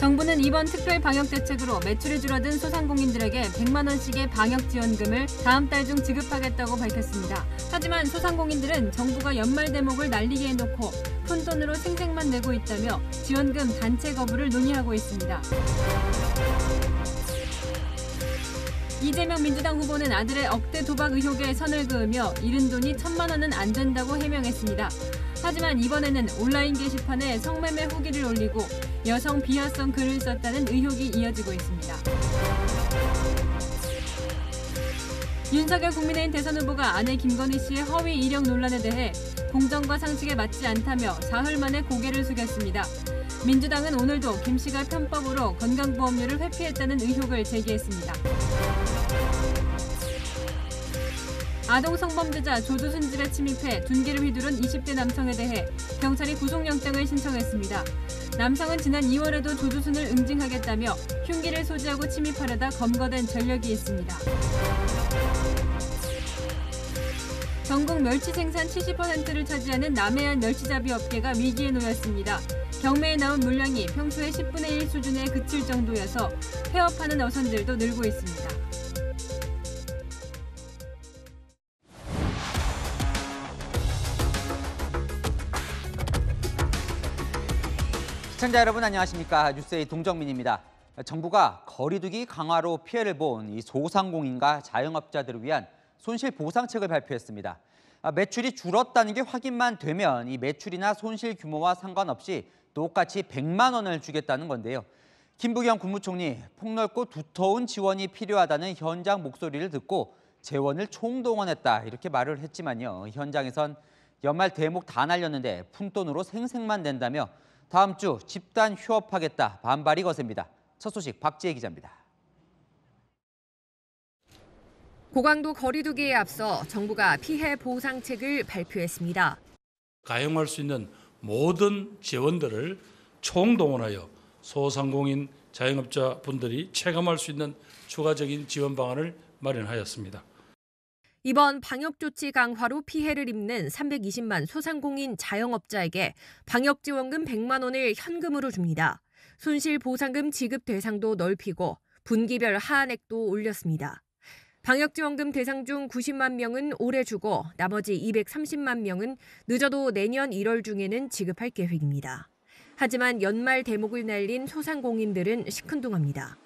정부는 이번 특별 방역 대책으로 매출이 줄어든 소상공인들에게 100만 원씩의 방역 지원금을 다음 달 중 지급하겠다고 밝혔습니다. 하지만 소상공인들은 정부가 연말 대목을 날리게 해놓고 푼돈으로 생색만 내고 있다며 지원금 단체 거부를 논의하고 있습니다. 이재명 민주당 후보는 아들의 억대 도박 의혹에 선을 그으며 잃은 돈이 1,000만 원은 안 된다고 해명했습니다. 하지만 이번에는 온라인 게시판에 성매매 후기를 올리고 여성 비하성 글을 썼다는 의혹이 이어지고 있습니다. 윤석열 국민의힘 대선 후보가 아내 김건희 씨의 허위 이력 논란에 대해 공정과 상식에 맞지 않다며 사흘 만에 고개를 숙였습니다. 민주당은 오늘도 김 씨가 편법으로 건강보험료를 회피했다는 의혹을 제기했습니다. 아동 성범죄자 조두순 집에 침입해 둔기를 휘두른 20대 남성에 대해 경찰이 구속영장을 신청했습니다. 남성은 지난 2월에도 조두순을 응징하겠다며 흉기를 소지하고 침입하려다 검거된 전력이 있습니다. 전국 멸치 생산 70%를 차지하는 남해안 멸치잡이 업계가 위기에 놓였습니다. 경매에 나온 물량이 평소의 10분의 1 수준에 그칠 정도여서 폐업하는 어선들도 늘고 있습니다. 시청자 여러분 안녕하십니까? 뉴스의 동정민입니다. 정부가 거리두기 강화로 피해를 본 이 소상공인과 자영업자들을 위한 손실보상책을 발표했습니다. 매출이 줄었다는 게 확인만 되면 이 매출이나 손실 규모와 상관없이 똑같이 100만 원을 주겠다는 건데요. 김부겸 국무총리, 폭넓고 두터운 지원이 필요하다는 현장 목소리를 듣고 재원을 총동원했다 이렇게 말을 했지만요. 현장에선 연말 대목 다 날렸는데 푼돈으로 생색만 낸다며 다음 주 집단 휴업하겠다 반발이 거셉니다. 첫 소식 박지혜 기자입니다. 고강도 거리두기에 앞서 정부가 피해 보상책을 발표했습니다. 가용할 수 있는 모든 재원들을 총동원하여 소상공인 자영업자 분들이 체감할 수 있는 추가적인 지원 방안을 마련하였습니다. 이번 방역조치 강화로 피해를 입는 320만 소상공인 자영업자에게 방역지원금 100만 원을 현금으로 줍니다. 손실보상금 지급 대상도 넓히고 분기별 하한액도 올렸습니다. 방역지원금 대상 중 90만 명은 올해 주고 나머지 230만 명은 늦어도 내년 1월 중에는 지급할 계획입니다. 하지만 연말 대목을 날린 소상공인들은 시큰둥합니다.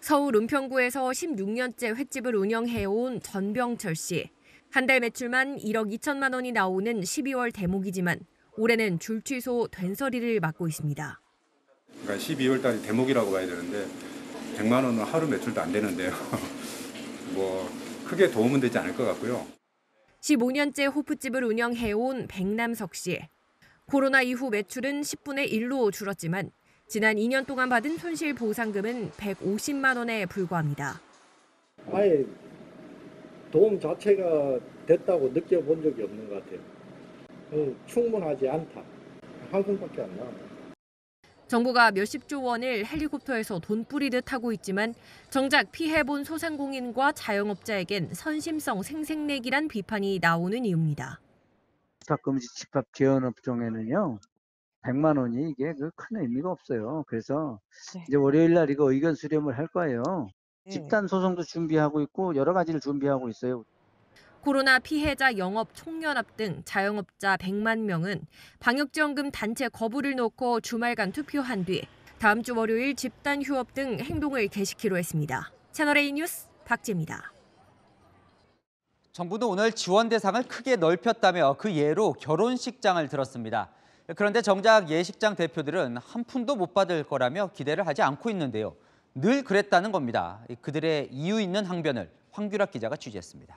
서울 은평구에서 16년째 횟집을 운영해온 전병철 씨. 한 달 매출만 1억 2천만 원이 나오는 12월 대목이지만 올해는 줄 취소 된서리를 맡고 있습니다. 그러니까 12월 달이 대목이라고 봐야 되는데 100만 원은 하루 매출도 안 되는데요. 뭐 크게 도움은 되지 않을 것 같고요. 15년째 호프집을 운영해온 백남석 씨. 코로나 이후 매출은 10분의 1로 줄었지만 지난 2년 동안 받은 손실보상금은 150만 원에 불과합니다. 아예 도움 자체가 됐다고 느껴본 적이 없는 것 같아요. 충분하지 않다. 한 푼밖에 안 나와요. 정부가 몇십조 원을 헬리콥터에서 돈 뿌리듯 하고 있지만 정작 피해본 소상공인과 자영업자에겐 선심성 생색내기란 비판이 나오는 이유입니다. 집합금지 집합 제한 업종에는요. 100만 원이 이게 큰 의미가 없어요. 그래서 이제 월요일 날 이거 의견 수렴을 할 거예요. 집단 소송도 준비하고 있고 여러 가지를 준비하고 있어요. 코로나 피해자 영업 총연합 등 자영업자 100만 명은 방역지원금 단체 거부를 놓고 주말간 투표한 뒤 다음 주 월요일 집단 휴업 등 행동을 개시키로 했습니다. 채널A 뉴스 박지혜입니다. 정부는 오늘 지원 대상을 크게 넓혔다며 그 예로 결혼식장을 들었습니다. 그런데 정작 예식장 대표들은 한 푼도 못 받을 거라며 기대를 하지 않고 있는데요. 늘 그랬다는 겁니다. 그들의 이유 있는 항변을 황규락 기자가 취재했습니다.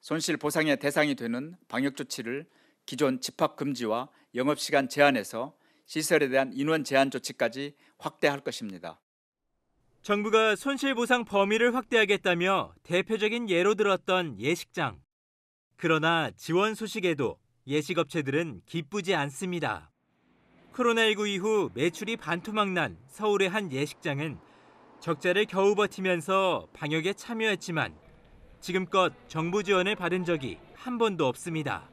손실 보상의 대상이 되는 방역 조치를 기존 집합 금지와 영업시간 제한에서 시설에 대한 인원 제한 조치까지 확대할 것입니다. 정부가 손실보상 범위를 확대하겠다며 대표적인 예로 들었던 예식장. 그러나 지원 소식에도 예식업체들은 기쁘지 않습니다. 코로나19 이후 매출이 반토막 난 서울의 한 예식장은 적자를 겨우 버티면서 방역에 참여했지만 지금껏 정부 지원을 받은 적이 한 번도 없습니다.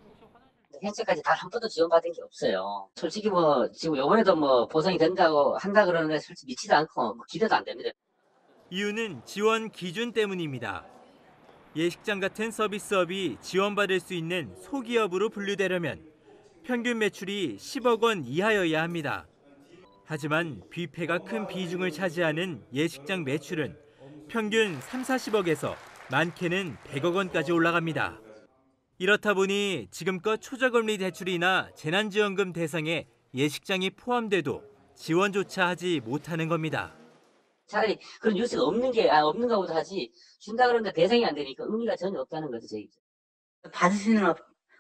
현재까지 단 한 번도 지원받은 게 없어요. 솔직히 뭐 지금 요번에도 뭐 보상이 된다고 한다 그러는데 솔직히 믿지도 않고 뭐 기대도 안 됩니다. 이유는 지원 기준 때문입니다. 예식장 같은 서비스업이 지원받을 수 있는 소기업으로 분류되려면 평균 매출이 10억 원 이하여야 합니다. 하지만 뷔페가 큰 비중을 차지하는 예식장 매출은 평균 30-40억에서 많게는 100억 원까지 올라갑니다. 이렇다 보니 지금껏 초저금리 대출이나 재난지원금 대상에 예식장이 포함돼도 지원조차 하지 못하는 겁니다. 차라리 그런 뉴스가 없는가 보다 하지 준다 그러는데 대상이 안 되니까 의미가 전혀 없다는 거죠. 저희. 받을 수 있는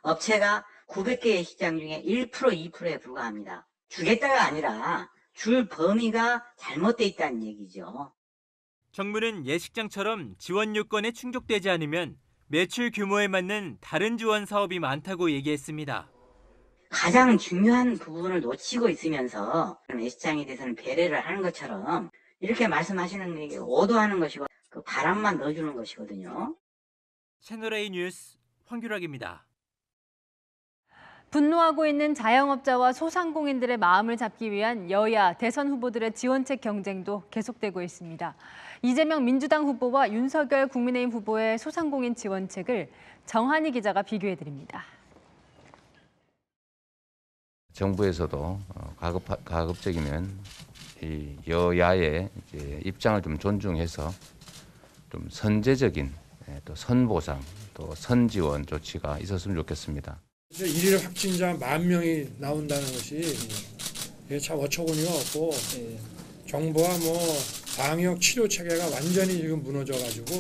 업체가 900개 예식장 중에 1%, 2%에 불과합니다. 주겠다가 아니라 줄 범위가 잘못돼 있다는 얘기죠. 정부는 예식장처럼 지원 요건에 충족되지 않으면 매출 규모에 맞는 다른 지원 사업이 많다고 얘기했습니다. 가장 중요한 부분을 놓치고 있으면서 예식장에 대해서는 배려를 하는 것처럼 이렇게 말씀하시는 게 오도하는 것이고 그 바람만 넣어주는 것이거든요. 채널A 뉴스 황규락입니다. 분노하고 있는 자영업자와 소상공인들의 마음을 잡기 위한 여야 대선 후보들의 지원책 경쟁도 계속되고 있습니다. 이재명 민주당 후보와 윤석열 국민의힘 후보의 소상공인 지원책을 정한희 기자가 비교해드립니다. 정부에서도 가급적이면 이 여야의 이제 입장을 좀 존중해서 좀 선제적인 또 선보상, 또 선지원 조치가 있었으면 좋겠습니다. 일일 확진자 10,000명이 나온다는 것이 참 어처구니가 없고 정부와 방역 치료 체계가 완전히 지금 무너져가지고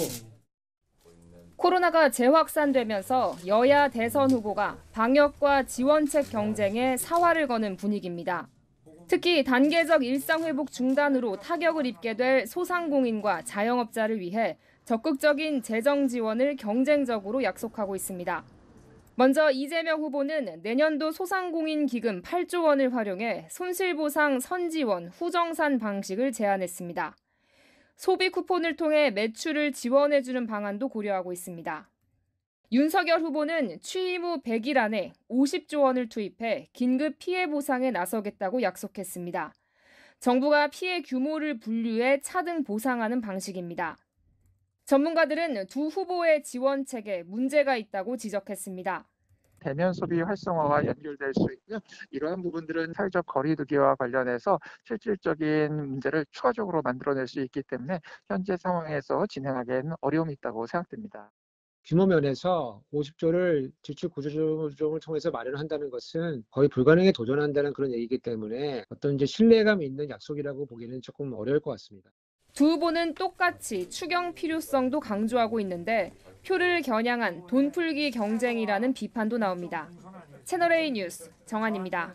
코로나가 재확산되면서 여야 대선 후보가 방역과 지원책 경쟁에 사활을 거는 분위기입니다. 특히 단계적 일상회복 중단으로 타격을 입게 될 소상공인과 자영업자를 위해 적극적인 재정 지원을 경쟁적으로 약속하고 있습니다. 먼저 이재명 후보는 내년도 소상공인 기금 8조 원을 활용해 손실보상 선지원 후정산 방식을 제안했습니다. 소비 쿠폰을 통해 매출을 지원해주는 방안도 고려하고 있습니다. 윤석열 후보는 취임 후 100일 안에 50조 원을 투입해 긴급 피해 보상에 나서겠다고 약속했습니다. 정부가 피해 규모를 분류해 차등 보상하는 방식입니다. 전문가들은 두 후보의 지원책에 문제가 있다고 지적했습니다. 대면 소비 활성화와 연결될 수 있는 이러한 부분들은 사회적 거리두기와 관련해서 실질적인 문제를 추가적으로 만들어낼 수 있기 때문에 현재 상황에서 진행하기에는 어려움이 있다고 생각됩니다. 규모 면에서 50조를 지출 구조조정을 통해서 마련한다는 것은 거의 불가능에 도전한다는 그런 얘기이기 때문에 어떤 이제 신뢰감 있는 약속이라고 보기는 조금 어려울 것 같습니다. 두 후보는 똑같이 추경 필요성도 강조하고 있는데 표를 겨냥한 돈풀기 경쟁이라는 비판도 나옵니다. 채널A 뉴스 정한입니다.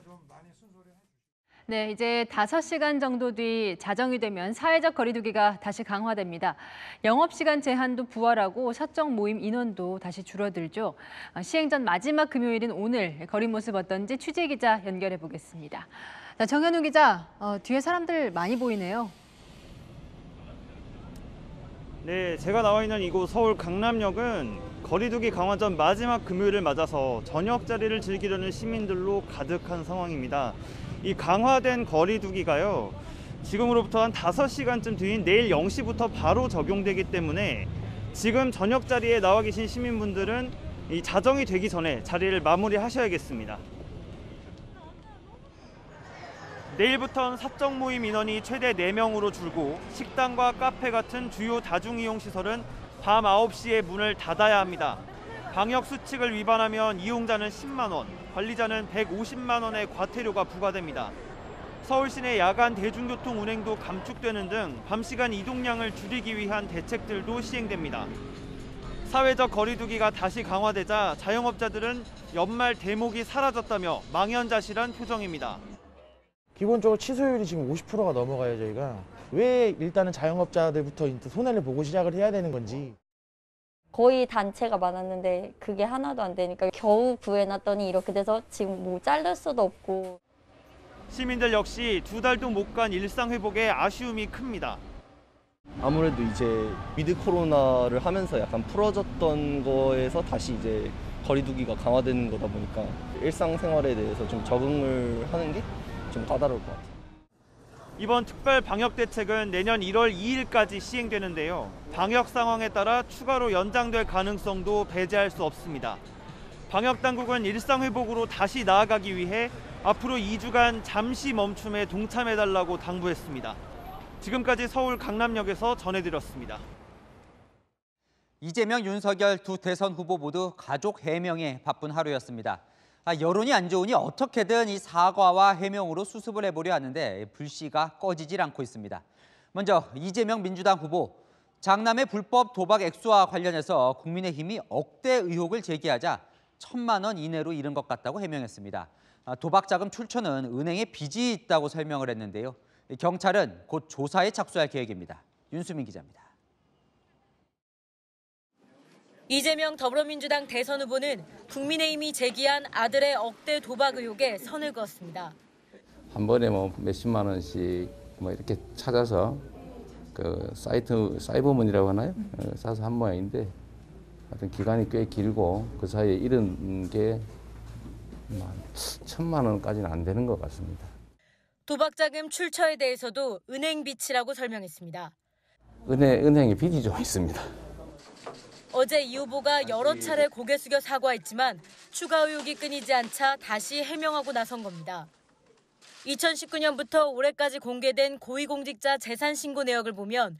네, 이제 5시간 정도 뒤 자정이 되면 사회적 거리두기가 다시 강화됩니다. 영업시간 제한도 부활하고 사적 모임 인원도 다시 줄어들죠. 시행 전 마지막 금요일인 오늘 거리 모습 어떤지 취재기자 연결해 보겠습니다. 자, 정현우 기자, 뒤에 사람들 많이 보이네요. 네, 제가 나와 있는 이곳 서울 강남역은 거리두기 강화 전 마지막 금요일을 맞아서 저녁 자리를 즐기려는 시민들로 가득한 상황입니다. 이 강화된 거리두기가요, 지금으로부터 한 5시간쯤 뒤인 내일 0시부터 바로 적용되기 때문에 지금 저녁 자리에 나와 계신 시민분들은 이 자정이 되기 전에 자리를 마무리하셔야겠습니다. 내일부터는 사적 모임 인원이 최대 4명으로 줄고 식당과 카페 같은 주요 다중이용시설은 밤 9시에 문을 닫아야 합니다. 방역 수칙을 위반하면 이용자는 10만 원, 관리자는 150만 원의 과태료가 부과됩니다. 서울 시내 야간 대중교통 운행도 감축되는 등 밤시간 이동량을 줄이기 위한 대책들도 시행됩니다. 사회적 거리두기가 다시 강화되자 자영업자들은 연말 대목이 사라졌다며 망연자실한 표정입니다. 기본적으로 취소율이 지금 50%가 넘어가요, 저희가. 왜 일단은 자영업자들부터 손해를 보고 시작을 해야 되는 건지. 거의 단체가 많았는데 그게 하나도 안 되니까 겨우 구해놨더니 이렇게 돼서 지금 뭐 자를 수도 없고. 시민들 역시 2달도 못 간 일상 회복에 아쉬움이 큽니다. 아무래도 이제 위드 코로나를 하면서 약간 풀어졌던 거에서 다시 이제 거리두기가 강화되는 거다 보니까 일상생활에 대해서 좀 적응을 하는 게 좀 까다로울 것 같아요. 이번 특별 방역 대책은 내년 1월 2일까지 시행되는데요. 방역 상황에 따라 추가로 연장될 가능성도 배제할 수 없습니다. 방역 당국은 일상 회복으로 다시 나아가기 위해 앞으로 2주간 잠시 멈춤에 동참해달라고 당부했습니다. 지금까지 서울 강남역에서 전해드렸습니다. 이재명, 윤석열 두 대선 후보 모두 가족 해명에 바쁜 하루였습니다. 여론이 안 좋으니 어떻게든 이 사과와 해명으로 수습을 해보려 하는데 불씨가 꺼지질 않고 있습니다. 먼저 이재명 민주당 후보, 장남의 불법 도박 액수와 관련해서 국민의힘이 억대 의혹을 제기하자 1,000만 원 이내로 잃은 것 같다고 해명했습니다. 도박 자금 출처는 은행에 빚이 있다고 설명을 했는데요. 경찰은 곧 조사에 착수할 계획입니다. 윤수민 기자입니다. 이재명 더불어민주당 대선 후보는 국민의힘이 제기한 아들의 억대 도박 의혹에 선을 그었습니다. 한 번에 뭐 몇십만 원씩 뭐 이렇게 찾아서 그 사이버머니라고 하나요? 사서 한 모양인데 하여튼 기간이 꽤 길고 그 사이에 잃은 게 1,000만 원까지는 안 되는 것 같습니다. 도박 자금 출처에 대해서도 은행 빚이라고 설명했습니다. 은행에 빚이 좀 있습니다. 어제 이 후보가 여러 차례 고개 숙여 사과했지만 추가 의혹이 끊이지 않자 다시 해명하고 나선 겁니다. 2019년부터 올해까지 공개된 고위공직자 재산 신고 내역을 보면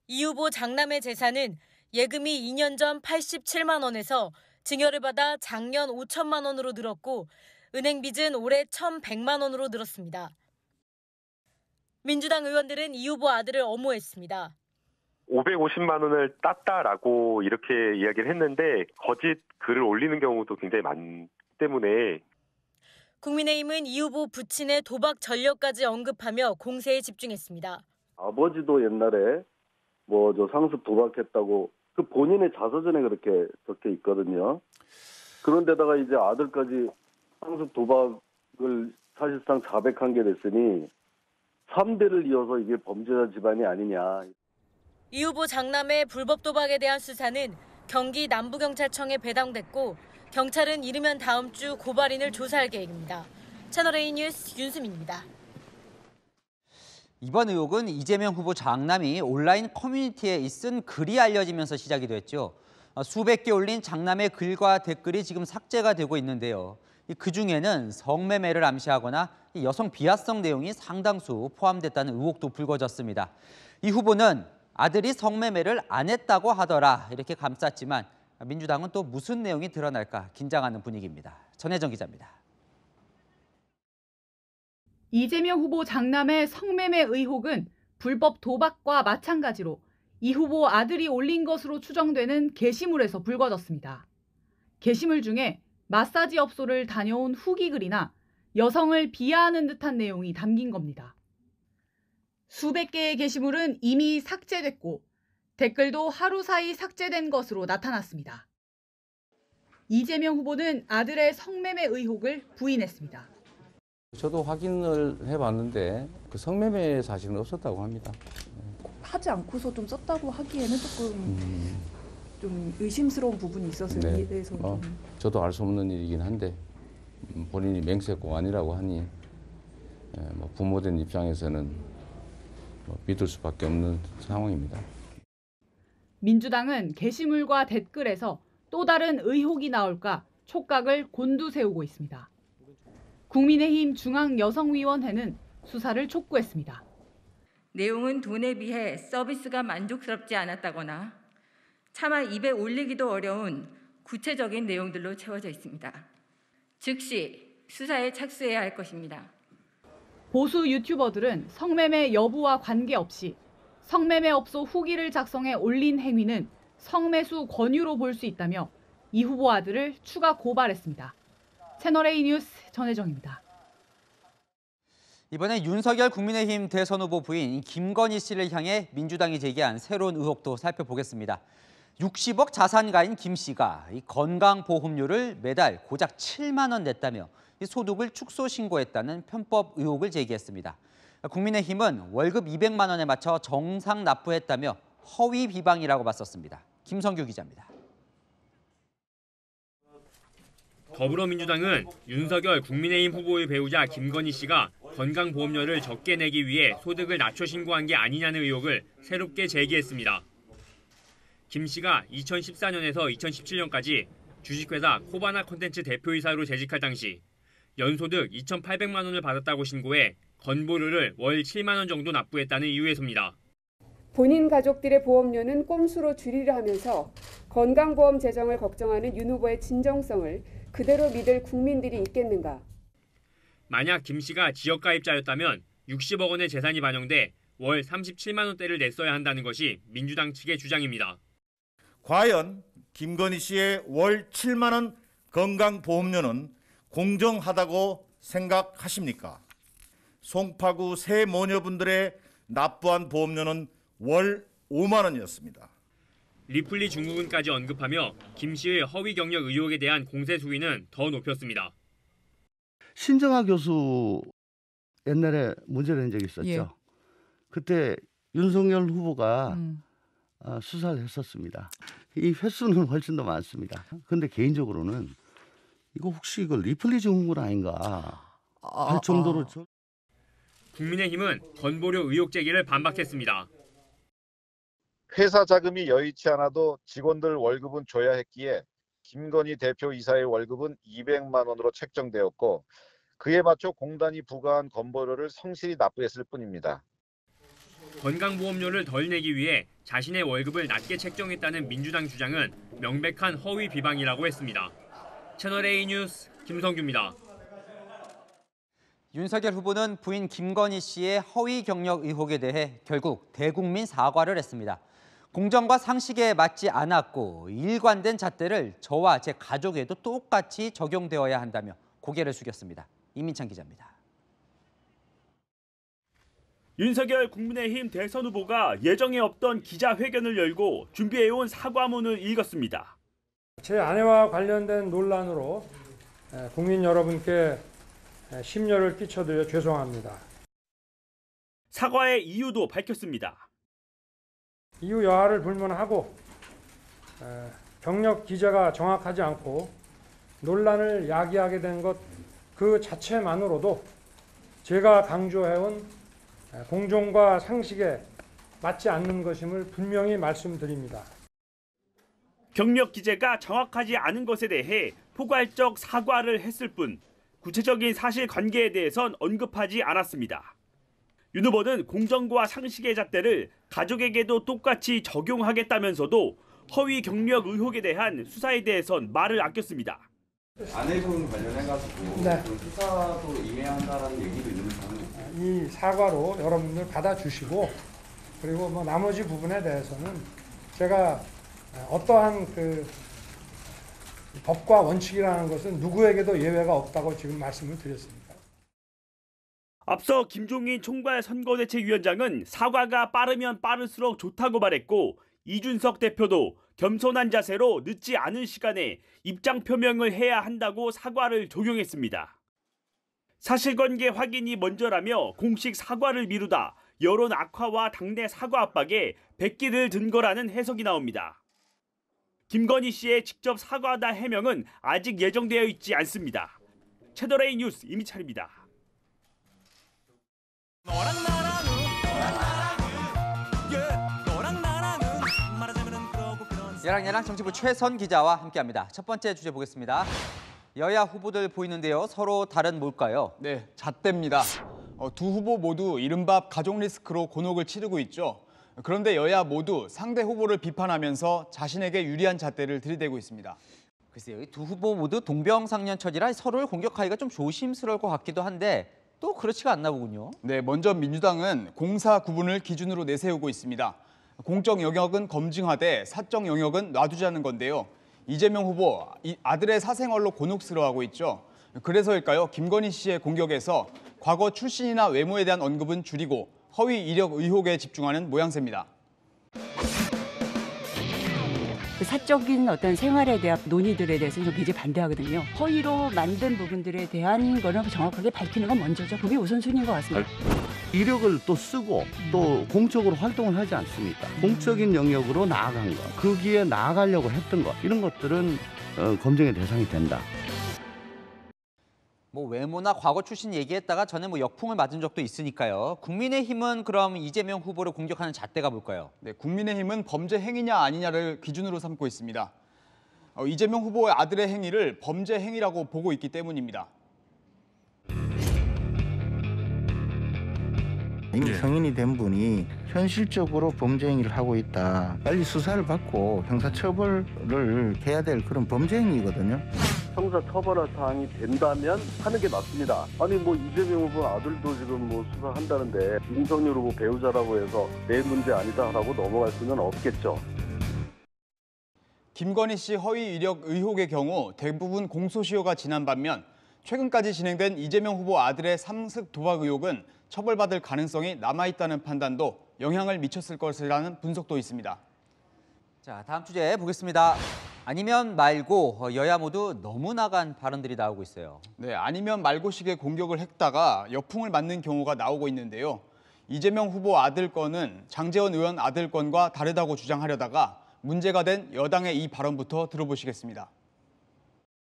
이 후보 장남의 재산은 예금이 2년 전 87만 원에서 증여를 받아 작년 5천만 원으로 늘었고 은행 빚은 올해 1,100만 원으로 늘었습니다. 민주당 의원들은 이 후보 아들을 엄호했습니다. 550만 원을 땄다라고 이렇게 이야기를 했는데 거짓 글을 올리는 경우도 굉장히 많기 때문에 국민의힘은 이 후보 부친의 도박 전력까지 언급하며 공세에 집중했습니다. 아버지도 옛날에 저 상습 도박했다고 그 본인의 자서전에 그렇게 적혀 있거든요. 그런데다가 이제 아들까지 상습 도박을 사실상 자백한 게 됐으니 3대를 이어서 이게 범죄자 집안이 아니냐. 이 후보 장남의 불법 도박에 대한 수사는 경기 남부경찰청에 배당됐고 경찰은 이르면 다음 주 고발인을 조사할 계획입니다. 채널A 뉴스 윤수민입니다. 이번 의혹은 이재명 후보 장남이 온라인 커뮤니티에 쓴 글이 알려지면서 시작이 됐죠. 수백 개 올린 장남의 글과 댓글이 지금 삭제가 되고 있는데요. 그중에는 성매매를 암시하거나 여성 비하성 내용이 상당수 포함됐다는 의혹도 불거졌습니다. 이 후보는 아들이 성매매를 안 했다고 하더라 이렇게 감쌌지만 민주당은 또 무슨 내용이 드러날까 긴장하는 분위기입니다. 전혜정 기자입니다. 이재명 후보 장남의 성매매 의혹은 불법 도박과 마찬가지로 이 후보 아들이 올린 것으로 추정되는 게시물에서 불거졌습니다. 게시물 중에 마사지 업소를 다녀온 후기 글이나 여성을 비하하는 듯한 내용이 담긴 겁니다. 수백 개의 게시물은 이미 삭제됐고 댓글도 하루 사이 삭제된 것으로 나타났습니다. 이재명 후보는 아들의 성매매 의혹을 부인했습니다. 저도 확인을 해봤는데 그 성매매 사실은 없었다고 합니다. 하지 않고서 좀 썼다고 하기에는 조금 좀 의심스러운 부분이 있어서 네. 이에 대해서 저도 알 수 없는 일이긴 한데 본인이 맹세코 아니라고 하니 부모된 입장에서는 믿을 수밖에 없는 상황입니다. 민주당은 게시물과 댓글에서 또 다른 의혹이 나올까 촉각을 곤두세우고 있습니다. 국민의힘 중앙여성위원회는 수사를 촉구했습니다. 내용은 돈에 비해 서비스가 만족스럽지 않았다거나 차마 입에 올리기도 어려운 구체적인 내용들로 채워져 있습니다. 즉시 수사에 착수해야 할 것입니다. 보수 유튜버들은 성매매 여부와 관계없이 성매매 업소 후기를 작성해 올린 행위는 성매수 권유로 볼 수 있다며 이 후보 아들을 추가 고발했습니다. 채널A 뉴스 전혜정입니다. 이번에 윤석열 국민의힘 대선 후보 부인 김건희 씨를 향해 민주당이 제기한 새로운 의혹도 살펴보겠습니다. 60억 자산가인 김 씨가 이 건강보험료를 매달 고작 7만 원 냈다며 소득을 축소신고했다는 편법 의혹을 제기했습니다. 국민의힘은 월급 200만 원에 맞춰 정상 납부했다며 허위 비방이라고 맞섰습니다. 김성규 기자입니다. 더불어민주당은 윤석열 국민의힘 후보의 배우자 김건희 씨가 건강보험료를 적게 내기 위해 소득을 낮춰 신고한 게 아니냐는 의혹을 새롭게 제기했습니다. 김 씨가 2014년에서 2017년까지 주식회사 코바나 콘텐츠 대표이사로 재직할 당시 연소득 2,800만 원을 받았다고 신고해 건보료를 월 7만 원 정도 납부했다는 이유에서입니다. 본인 가족들의 보험료는 꼼수로 줄이려 하면서 건강보험 재정을 걱정하는 윤 후보의 진정성을 그대로 믿을 국민들이 있겠는가? 만약 김 씨가 지역가입자였다면 60억 원의 재산이 반영돼 월 37만 원대를 냈어야 한다는 것이 민주당 측의 주장입니다. 과연 김건희 씨의 월 7만 원 건강보험료는 공정하다고 생각하십니까? 송파구 세 모녀분들의 납부한 보험료는 월 5만 원이었습니다. 리플리 중국은까지 언급하며 김 씨의 허위 경력 의혹에 대한 공세 수위는 더 높였습니다. 신정아 교수 옛날에 문제를 낸 적이 있었죠. 예. 그때 윤석열 후보가 수사를 했었습니다. 이 횟수는 훨씬 더 많습니다. 그런데 개인적으로는 이거 혹시 이거 리플리 증후군 아닌가 할 정도로 국민의힘은 건보료 의혹 제기를 반박했습니다. 회사 자금이 여의치 않아도 직원들 월급은 줘야 했기에 김건희 대표 이사의 월급은 200만 원으로 책정되었고 그에 맞춰 공단이 부과한 건보료를 성실히 납부했을 뿐입니다. 건강보험료를 덜 내기 위해 자신의 월급을 낮게 책정했다는 민주당 주장은 명백한 허위 비방이라고 했습니다. 채널A 뉴스 김성규입니다. 윤석열 후보는 부인 김건희 씨의 허위 경력 의혹에 대해 결국 대국민 사과를 했습니다. 공정과 상식에 맞지 않았고 일관된 잣대를 저와 제 가족에도 똑같이 적용되어야 한다며 고개를 숙였습니다. 이민찬 기자입니다. 윤석열 국민의힘 대선 후보가 예정에 없던 기자회견을 열고 준비해온 사과문을 읽었습니다. 제 아내와 관련된 논란으로 국민 여러분께 심려를 끼쳐드려 죄송합니다. 사과의 이유도 밝혔습니다. 이유 여하를 불문하고 경력 기재가 정확하지 않고 논란을 야기하게 된 것 그 자체만으로도 제가 강조해온 공정과 상식에 맞지 않는 것임을 분명히 말씀드립니다. 경력 기재가 정확하지 않은 것에 대해 포괄적 사과를 했을 뿐 구체적인 사실관계에 대해선 언급하지 않았습니다. 윤 후보는 공정과 상식의 잣대를 가족에게도 똑같이 적용하겠다면서도 허위 경력 의혹에 대한 수사에 대해선 말을 아꼈습니다. 아내분 관련해가지고 네. 수사도 임해야 한다는 얘기도 있는 상황입니다. 이 사과로 여러분들 받아주시고 그리고 뭐 나머지 부분에 대해서는 제가 어떠한 그 법과 원칙이라는 것은 누구에게도 예외가 없다고 지금 말씀을 드렸습니다. 앞서 김종인 총괄 선거대책위원장은 사과가 빠르면 빠를수록 좋다고 말했고 이준석 대표도 겸손한 자세로 늦지 않은 시간에 입장 표명을 해야 한다고 사과를 적용했습니다. 사실관계 확인이 먼저라며 공식 사과를 미루다 여론 악화와 당내 사과 압박에 백기를 든 거라는 해석이 나옵니다. 김건희 씨의 직접 사과다 해명은 아직 예정되어 있지 않습니다. 채널A 뉴스 이미찬입니다. 야랑 정치부 최선 기자와 함께합니다. 첫 번째 주제 보겠습니다. 여야 후보들 보이는데요. 서로 다른 뭘까요? 네, 잣대입니다. 두 후보 모두 이른바 가족 리스크로 곤혹을 치르고 있죠. 그런데 여야 모두 상대 후보를 비판하면서 자신에게 유리한 잣대를 들이대고 있습니다. 글쎄요, 두 후보 모두 동병상련처지라 서로를 공격하기가 좀 조심스러울 것 같기도 한데 또 그렇지가 않나 보군요. 네, 먼저 민주당은 공사 구분을 기준으로 내세우고 있습니다. 공적 영역은 검증하되 사적 영역은 놔두자는 건데요. 이재명 후보 아들의 사생활로 곤혹스러워하고 있죠. 그래서일까요? 김건희 씨의 공격에서 과거 출신이나 외모에 대한 언급은 줄이고 허위 이력 의혹에 집중하는 모양새입니다. 그 사적인 어떤 생활에 대한 논의들에 대해서 좀 굉장히 반대하거든요. 허위로 만든 부분들에 대한 거는 정확하게 밝히는 건 먼저죠. 그게 우선순위인 것 같습니다. 이력을 또 쓰고 또 공적으로 활동을 하지 않습니까? 공적인 영역으로 나아간 것, 거기에 나아가려고 했던 것, 이런 것들은 검증의 대상이 된다. 뭐 외모나 과거 출신 얘기했다가 전에 뭐 역풍을 맞은 적도 있으니까요. 국민의힘은 그럼 이재명 후보를 공격하는 잣대가 뭘까요? 네, 국민의힘은 범죄 행위냐 아니냐를 기준으로 삼고 있습니다. 이재명 후보의 아들의 행위를 범죄 행위라고 보고 있기 때문입니다. 이미 성인이 된 분이 현실적으로 범죄 행위를 하고 있다. 빨리 수사를 받고 형사처벌을 해야 될 그런 범죄 행위거든요. 형사처벌 사항이 된다면 하는 게 맞습니다. 아니 뭐 이재명 후보 아들도 지금 뭐 수사한다는데 윤석열 후보 배우자라고 해서 내 문제 아니다라고 넘어갈 수는 없겠죠. 김건희 씨 허위 이력 의혹의 경우 대부분 공소시효가 지난 반면 최근까지 진행된 이재명 후보 아들의 상습 도박 의혹은 처벌받을 가능성이 남아있다는 판단도 영향을 미쳤을 것이라는 분석도 있습니다. 자, 다음 주제 보겠습니다. 아니면 말고 여야 모두 너무 나간 발언들이 나오고 있어요. 네, 아니면 말고식의 공격을 했다가 역풍을 맞는 경우가 나오고 있는데요. 이재명 후보 아들 건은 장제원 의원 아들 건과 다르다고 주장하려다가 문제가 된 여당의 이 발언부터 들어보시겠습니다.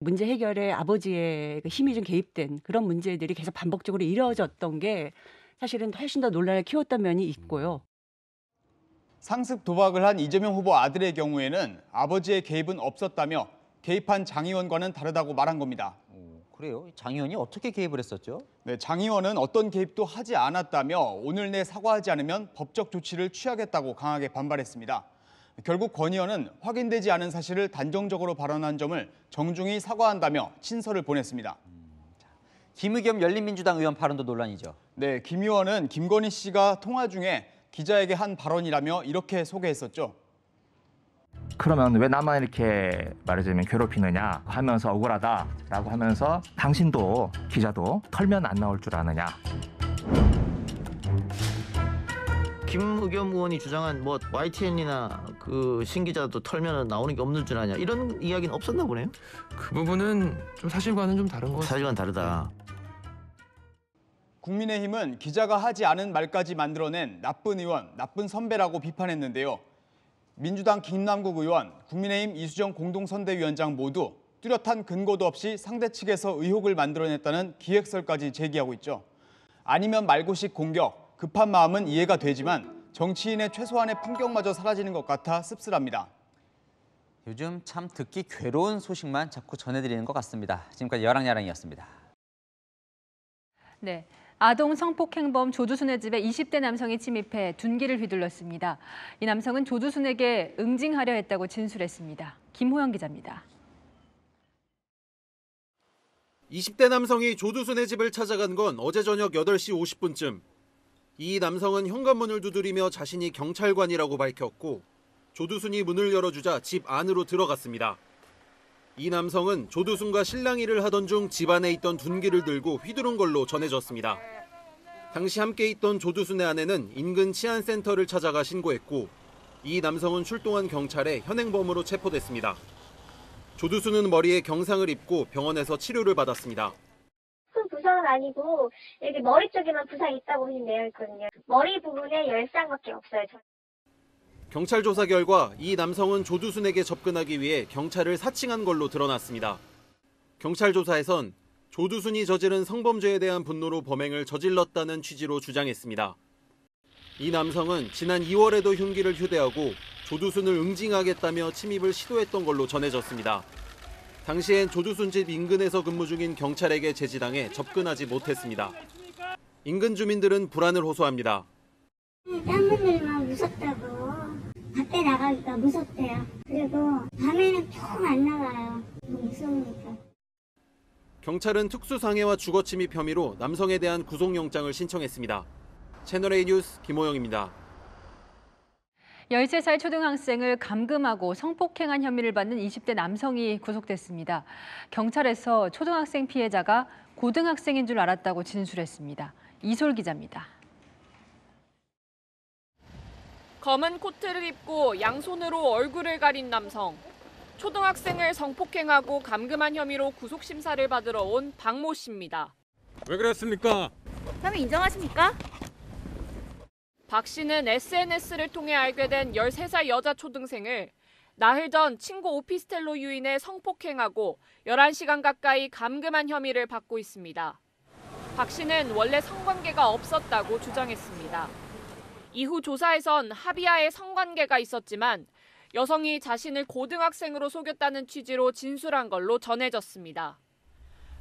문제 해결에 아버지의 힘이 좀 개입된 그런 문제들이 계속 반복적으로 이루어졌던 게 사실은 훨씬 더 논란을 키웠던 면이 있고요. 상습 도박을 한 이재명 후보 아들의 경우에는 아버지의 개입은 없었다며 개입한 장 의원과는 다르다고 말한 겁니다. 그래요? 장 의원이 어떻게 개입을 했었죠? 네, 장 의원은 어떤 개입도 하지 않았다며 오늘 내 사과하지 않으면 법적 조치를 취하겠다고 강하게 반발했습니다. 결국 권 의원은 확인되지 않은 사실을 단정적으로 발언한 점을 정중히 사과한다며 친서를 보냈습니다. 김의겸 열린민주당 의원 발언도 논란이죠. 네, 김 의원은 김건희 씨가 통화 중에 기자에게 한 발언이라며 이렇게 소개했었죠. 그러면 왜 나만 이렇게 말하자면 괴롭히느냐 하면서 억울하다라고 하면서 당신도 기자도 털면 안 나올 줄 아느냐. 김의겸 의원이 주장한 뭐 YTN이나 그 신 기자도 털면 나오는 게 없는 줄 아냐 이런 이야기는 없었나 보네요. 그 부분은 좀 사실과는 좀 다른 것 같아요. 사실과는 다르다. 국민의힘은 기자가 하지 않은 말까지 만들어낸 나쁜 의원, 나쁜 선배라고 비판했는데요. 민주당 김남국 의원, 국민의힘 이수정 공동선대위원장 모두 뚜렷한 근거도 없이 상대 측에서 의혹을 만들어냈다는 기획설까지 제기하고 있죠. 아니면 말고식 공격, 급한 마음은 이해가 되지만 정치인의 최소한의 품격마저 사라지는 것 같아 씁쓸합니다. 요즘 참 듣기 괴로운 소식만 자꾸 전해드리는 것 같습니다. 지금까지 여랑야랑이었습니다. 네, 아동 성폭행범 조두순의 집에 20대 남성이 침입해 둔기를 휘둘렀습니다. 이 남성은 조두순에게 응징하려 했다고 진술했습니다. 김호영 기자입니다. 20대 남성이 조두순의 집을 찾아간 건 어제 저녁 8시 50분쯤. 이 남성은 현관문을 두드리며 자신이 경찰관이라고 밝혔고 조두순이 문을 열어주자 집 안으로 들어갔습니다. 이 남성은 조두순과 실랑이를 하던 중 집 안에 있던 둔기를 들고 휘두른 걸로 전해졌습니다. 당시 함께 있던 조두순의 아내는 인근 치안센터를 찾아가 신고했고 이 남성은 출동한 경찰에 현행범으로 체포됐습니다. 조두순은 머리에 경상을 입고 병원에서 치료를 받았습니다. 큰 부상은 아니고 여기 머리 쪽에만 부상이 있다고 되어 있거든요. 머리 부분에 열상밖에 없어요. 경찰 조사 결과 이 남성은 조두순에게 접근하기 위해 경찰을 사칭한 걸로 드러났습니다. 경찰 조사에선 조두순이 저지른 성범죄에 대한 분노로 범행을 저질렀다는 취지로 주장했습니다. 이 남성은 지난 2월에도 흉기를 휴대하고 조두순을 응징하겠다며 침입을 시도했던 걸로 전해졌습니다. 당시엔 조두순 집 인근에서 근무 중인 경찰에게 제지당해 접근하지 못했습니다. 인근 주민들은 불안을 호소합니다. 딴분들만 무섭다고 밖에 나가기가 무섭대요. 그리고 밤에는 통 안 나가요. 무서우니까. 경찰은 특수상해와 주거침입 혐의로 남성에 대한 구속영장을 신청했습니다. 채널A 뉴스 김호영입니다. 13살 초등학생을 감금하고 성폭행한 혐의를 받는 20대 남성이 구속됐습니다. 경찰에서 초등학생 피해자가 고등학생인 줄 알았다고 진술했습니다. 이솔 기자입니다. 검은 코트를 입고 양손으로 얼굴을 가린 남성. 초등학생을 성폭행하고 감금한 혐의로 구속심사를 받으러 온 박모 씨입니다. 왜 그랬습니까? 혐의 인정하십니까? 박 씨는 SNS를 통해 알게 된 13살 여자 초등생을 나흘 전 친구 오피스텔로 유인해 성폭행하고 11시간 가까이 감금한 혐의를 받고 있습니다. 박 씨는 원래 성관계가 없었다고 주장했습니다. 이후 조사에선 합의하에 성관계가 있었지만 여성이 자신을 고등학생으로 속였다는 취지로 진술한 걸로 전해졌습니다.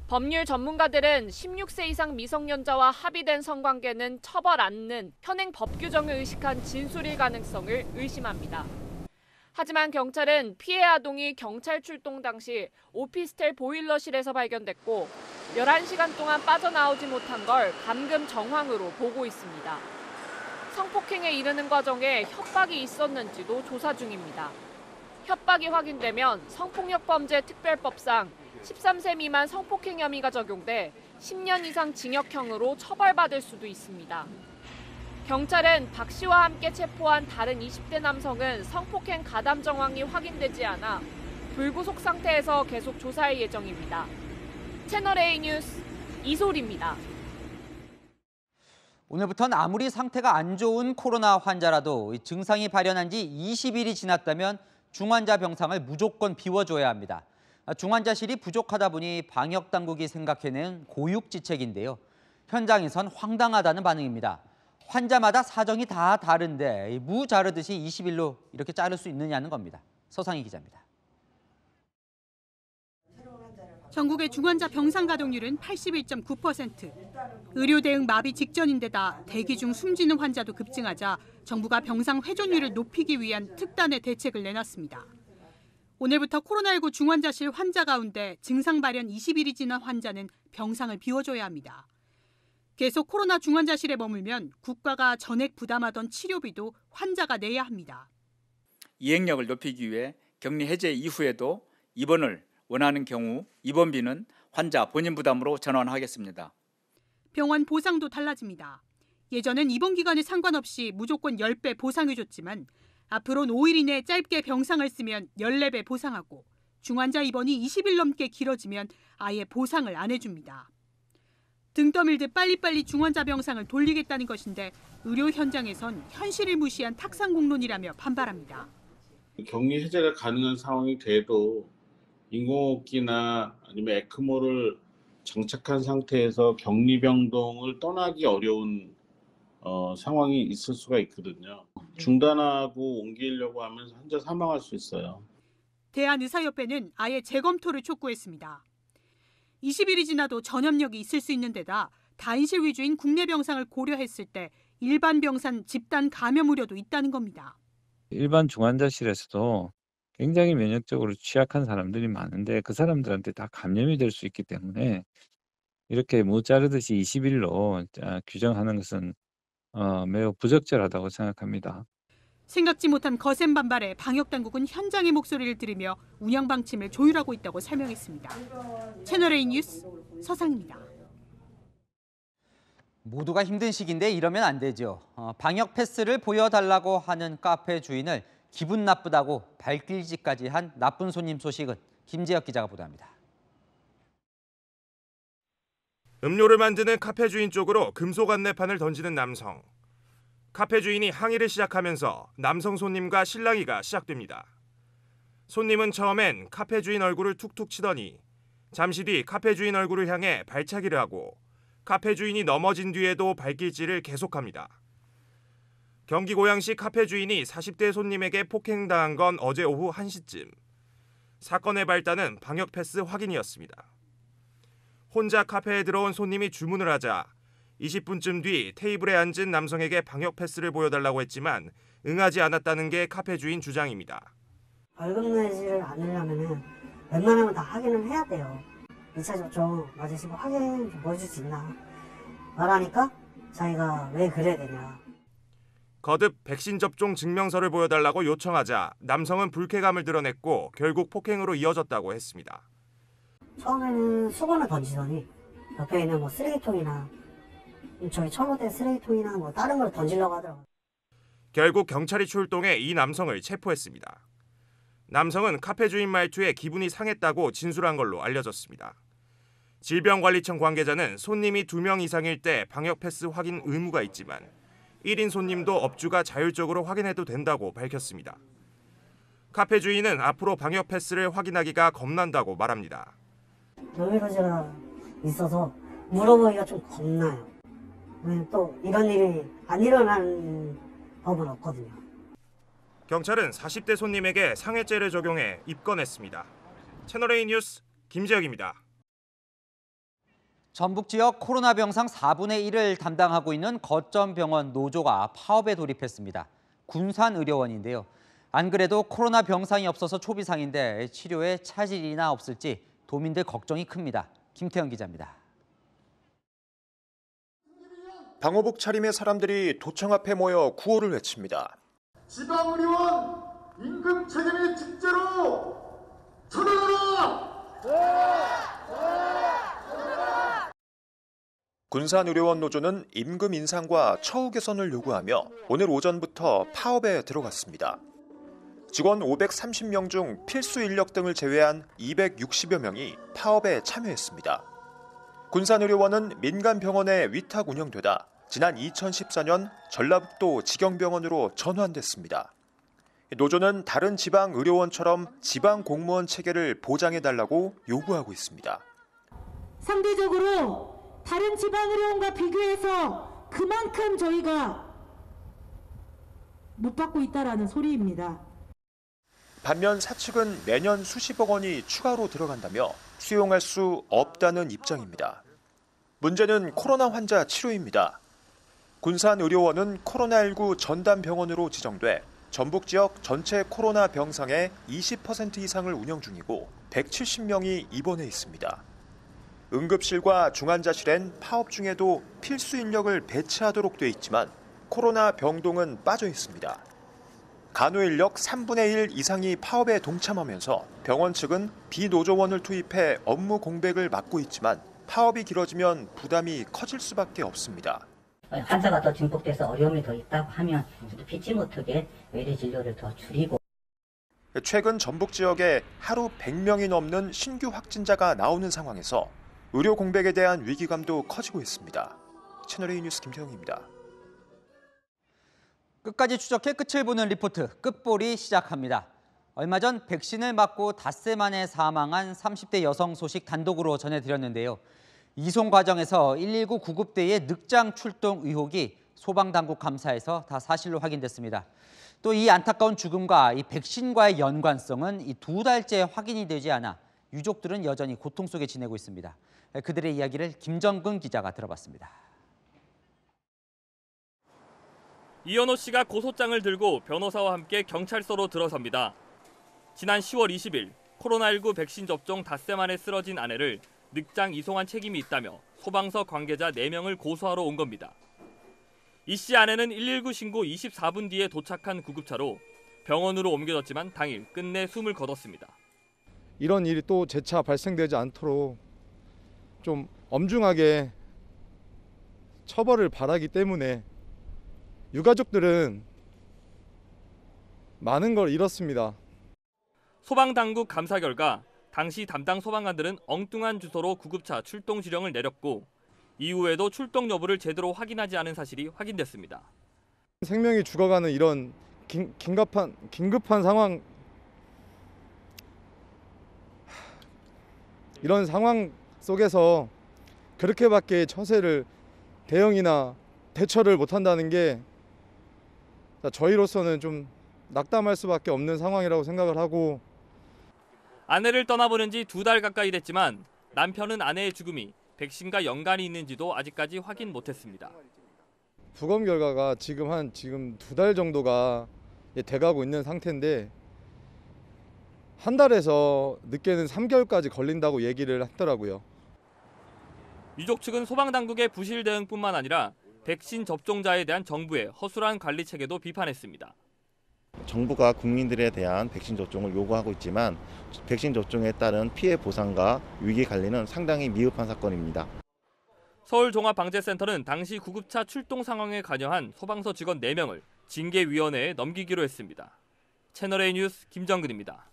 법률 전문가들은 16세 이상 미성년자와 합의된 성관계는 처벌 않는 현행 법 규정을 의식한 진술일 가능성을 의심합니다. 하지만 경찰은 피해 아동이 경찰 출동 당시 오피스텔 보일러실에서 발견됐고 11시간 동안 빠져나오지 못한 걸 감금 정황으로 보고 있습니다. 성폭행에 이르는 과정에 협박이 있었는지도 조사 중입니다. 협박이 확인되면 성폭력범죄특별법상 13세 미만 성폭행 혐의가 적용돼 10년 이상 징역형으로 처벌받을 수도 있습니다. 경찰은 박 씨와 함께 체포한 다른 20대 남성은 성폭행 가담 정황이 확인되지 않아 불구속 상태에서 계속 조사할 예정입니다. 채널A 뉴스 이소리입니다. 오늘부터는 아무리 상태가 안 좋은 코로나 환자라도 증상이 발현한 지 20일이 지났다면 중환자 병상을 무조건 비워줘야 합니다. 중환자실이 부족하다 보니 방역당국이 생각해낸 고육지책인데요. 현장에선 황당하다는 반응입니다. 환자마다 사정이 다 다른데 무 자르듯이 20일로 이렇게 자를 수 있느냐는 겁니다. 서상희 기자입니다. 전국의 중환자 병상 가동률은 81.9%. 의료 대응 마비 직전인데다 대기 중 숨지는 환자도 급증하자 정부가 병상 회전율을 높이기 위한 특단의 대책을 내놨습니다. 오늘부터 코로나19 중환자실 환자 가운데 증상 발현 20일이 지난 환자는 병상을 비워줘야 합니다. 계속 코로나 중환자실에 머물면 국가가 전액 부담하던 치료비도 환자가 내야 합니다. 이행력을 높이기 위해 격리 해제 이후에도 입원을 원하는 경우 입원비는 환자 본인 부담으로 전환하겠습니다. 병원 보상도 달라집니다. 예전엔 입원 기간에 상관없이 무조건 10배 보상해줬지만 앞으로는 5일 이내 짧게 병상을 쓰면 14배 보상하고 중환자 입원이 20일 넘게 길어지면 아예 보상을 안 해줍니다. 등 떠밀듯 빨리빨리 중환자 병상을 돌리겠다는 것인데 의료 현장에선 현실을 무시한 탁상공론이라며 반발합니다. 격리 해제가 가능한 상황이 돼도 인공호흡기나 아니면 에크모를 장착한 상태에서 격리병동을 떠나기 어려운 상황이 있을 수가 있거든요. 중단하고 옮기려고 하면 환자 사망할 수 있어요. 대한의사협회는 아예 재검토를 촉구했습니다. 20일이 지나도 전염력이 있을 수 있는 데다 다인실 위주인 국내 병상을 고려했을 때 일반 병상 집단 감염 우려도 있다는 겁니다. 일반 중환자실에서도 굉장히 면역적으로 취약한 사람들이 많은데 그 사람들한테 다 감염이 될 수 있기 때문에 이렇게 무 자르듯이 20일로 규정하는 것은 매우 부적절하다고 생각합니다. 생각지 못한 거센 반발에 방역당국은 현장의 목소리를 들으며 운영 방침을 조율하고 있다고 설명했습니다. 채널A 뉴스 서상입니다. 모두가 힘든 시기인데 이러면 안 되죠. 방역 패스를 보여달라고 하는 카페 주인을 기분 나쁘다고 발길질까지 한 나쁜 손님 소식은 김재혁 기자가 보도합니다. 음료를 만드는 카페 주인 쪽으로 금속 안내판을 던지는 남성. 카페 주인이 항의를 시작하면서 남성 손님과 실랑이가 시작됩니다. 손님은 처음엔 카페 주인 얼굴을 툭툭 치더니 잠시 뒤 카페 주인 얼굴을 향해 발차기를 하고 카페 주인이 넘어진 뒤에도 발길질을 계속합니다. 경기 고양시 카페 주인이 40대 손님에게 폭행당한 건 어제 오후 1시쯤. 사건의 발단은 방역 패스 확인이었습니다. 혼자 카페에 들어온 손님이 주문을 하자 20분쯤 뒤 테이블에 앉은 남성에게 방역 패스를 보여달라고 했지만 응하지 않았다는 게 카페 주인 주장입니다. 벌금 내지를 않으려면 웬만하면 다 확인을 해야 돼요. 2차 접종 맞으시고 확인 좀 보여줄 수 있나 말하니까 자기가 왜 그래야 되냐. 거듭 백신 접종 증명서를 보여달라고 요청하자 남성은 불쾌감을 드러냈고 결국 폭행으로 이어졌다고 했습니다. 처음에는 수건을 던지더니 옆에 있는 쓰레기통이나 저기 첨부된 쓰레기통이나 다른 걸 던지려고 하더라고요. 결국 경찰이 출동해 이 남성을 체포했습니다. 남성은 카페 주인 말투에 기분이 상했다고 진술한 걸로 알려졌습니다. 질병관리청 관계자는 손님이 2명 이상일 때 방역 패스 확인 의무가 있지만 1인 손님도 업주가 자율적으로 확인해도 된다고 밝혔습니다. 카페 주인은 앞으로 방역 패스를 확인하기가 겁난다고 말합니다. 경비고지가 있어서 물어보기가 좀 겁나요. 또 이런 일이 안 일어나는 법은 없거든요. 경찰은 40대 손님에게 상해죄를 적용해 입건했습니다. 채널A 뉴스 김재혁입니다. 전북 지역 코로나 병상 4분의 1을 담당하고 있는 거점병원 노조가 파업에 돌입했습니다. 군산의료원인데요. 안 그래도 코로나 병상이 없어서 초비상인데 치료에 차질이나 없을지 도민들 걱정이 큽니다. 김태형 기자입니다. 방호복 차림의 사람들이 도청 앞에 모여 구호를 외칩니다. 지방의료원 임금 책임이 직제로 처리하라! 군산의료원 노조는 임금 인상과 처우 개선을 요구하며 오늘 오전부터 파업에 들어갔습니다. 직원 530명 중 필수 인력 등을 제외한 260여 명이 파업에 참여했습니다. 군산의료원은 민간병원에 위탁 운영되다 지난 2014년 전라북도 직영병원으로 전환됐습니다. 노조는 다른 지방 의료원처럼 지방 공무원 체계를 보장해달라고 요구하고 있습니다. 상대적으로 다른 지방 의료원과 비교해서 그만큼 저희가 못 받고 있다라는 소리입니다. 반면 사측은 매년 수십억 원이 추가로 들어간다며 수용할 수 없다는 입장입니다. 문제는 코로나 환자 치료입니다. 군산의료원은 코로나19 전담병원으로 지정돼 전북 지역 전체 코로나 병상의 20% 이상을 운영 중이고 170명이 입원해 있습니다. 응급실과 중환자실엔 파업 중에도 필수 인력을 배치하도록 돼 있지만 코로나 병동은 빠져 있습니다. 간호 인력 3분의 1 이상이 파업에 동참하면서 병원 측은 비노조원을 투입해 업무 공백을 막고 있지만 파업이 길어지면 부담이 커질 수밖에 없습니다. 환자가 더 증폭돼서 어려움이 더 있다고 하면 피치 못하게 외래 진료를 더 줄이고. 최근 전북 지역에 하루 100명이 넘는 신규 확진자가 나오는 상황에서 의료 공백에 대한 위기감도 커지고 있습니다. 채널A 뉴스 김태형입니다. 끝까지 추적해 끝을 보는 리포트 끝볼이 시작합니다. 얼마 전 백신을 맞고 닷새 만에 사망한 30대 여성 소식 단독으로 전해드렸는데요. 이송 과정에서 119 구급대의 늑장 출동 의혹이 소방당국 감사에서 다 사실로 확인됐습니다. 또 이 안타까운 죽음과 이 백신과의 연관성은 이 2달째 확인이 되지 않아 유족들은 여전히 고통 속에 지내고 있습니다. 그들의 이야기를 김정근 기자가 들어봤습니다. 이현호 씨가 고소장을 들고 변호사와 함께 경찰서로 들어섭니다. 지난 10월 20일 코로나19 백신 접종 닷새 만에 쓰러진 아내를 늑장 이송한 책임이 있다며 소방서 관계자 4명을 고소하러 온 겁니다. 이 씨 아내는 119 신고 24분 뒤에 도착한 구급차로 병원으로 옮겨졌지만 당일 끝내 숨을 거뒀습니다. 이런 일이 또 재차 발생되지 않도록 좀 엄중하게 처벌을 바라기 때문에 유가족들은 많은 걸 잃었습니다. 소방당국 감사 결과 당시 담당 소방관들은 엉뚱한 주소로 구급차 출동 지령을 내렸고 이후에도 출동 여부를 제대로 확인하지 않은 사실이 확인됐습니다. 생명이 죽어가는 이런 긴급한 상황, 이런 상황 속에서 그렇게밖에 처세를 대응이나 대처를 못한다는 게 저희로서는 좀 낙담할 수밖에 없는 상황이라고 생각을 하고, 아내를 떠나보낸 지 2달 가까이 됐지만 남편은 아내의 죽음이 백신과 연관이 있는지도 아직까지 확인 못했습니다. 부검 결과가 지금 2달 정도가 돼가고 있는 상태인데 한 달에서 늦게는 3개월까지 걸린다고 얘기를 하더라고요. 유족 측은 소방당국의 부실 대응뿐만 아니라 백신 접종자에 대한 정부의 허술한 관리 체계도 비판했습니다. 정부가 국민들에 대한 백신 접종을 요구하고 있지만 백신 접종에 따른 피해 보상과 위기 관리는 상당히 미흡한 사건입니다. 서울종합방재센터는 당시 구급차 출동 상황에 관여한 소방서 직원 4명을 징계위원회에 넘기기로 했습니다. 채널A 뉴스 김정근입니다.